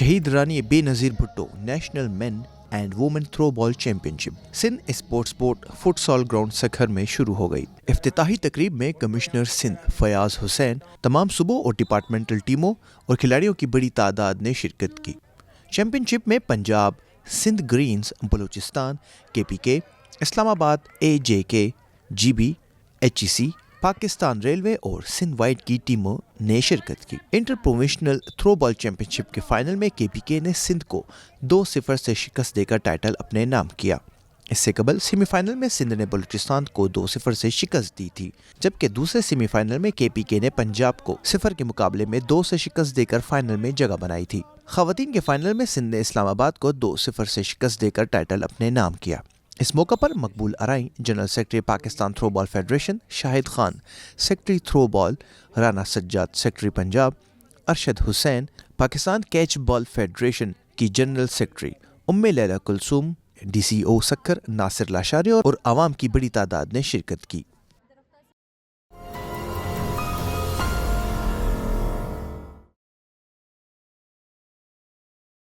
شہید رانی Benazir Bhutto national men and women throw ball championship Sindh sports board futsal ground Sukkur میں شروع ہو گئی۔ افتتاحی تقریب میں کمشنر سندھ فیاض حسین، تمام صوبوں اور ڈپارٹمنٹل ٹیموں اور کھلاڑیوں کی بڑی تعداد نے شرکت کی۔ چیمپئن شپ میں پنجاب، سندھ گرینز، بلوچستان، KPK، اسلام آباد، AJK، GB، HEC، Pakistan railway اور سندھ وائٹ کی ٹیموں نے شرکت کی۔ Inter provincial through ball champion شپ کے فائنل میں KPK نے سندھ کو 2-0 سے شکست دے کر ٹائٹل اپنے نام کیا۔ اس سے قبل سیمی فائنل میں سندھ نے بلوچستان کو 2-0 سے شکست دی تھی، جبکہ دوسرے سیمی فائنل میں KPK نے پنجاب کو 0 کے مقابلے میں 2 سے شکست دے کر فائنل میں جگہ بنائی تھی۔ خواتین کے فائنل میں سندھ نے اسلام آباد کو 2-0 سے شکست دے کر ٹائٹل اپنے نام کیا۔ اس موقع پر Maqbool Arain, general secretary Pakistan throw ball federation Shahid Khan, secretary throw ball Rana Sajjad, secretary Punjab Arshad Hussain, Pakistan catch ball federation کی general secretary Laila Kulsoom, DCO Sukkur Nasir Lashari اور عوام کی بڑی تعداد نے شرکت کی۔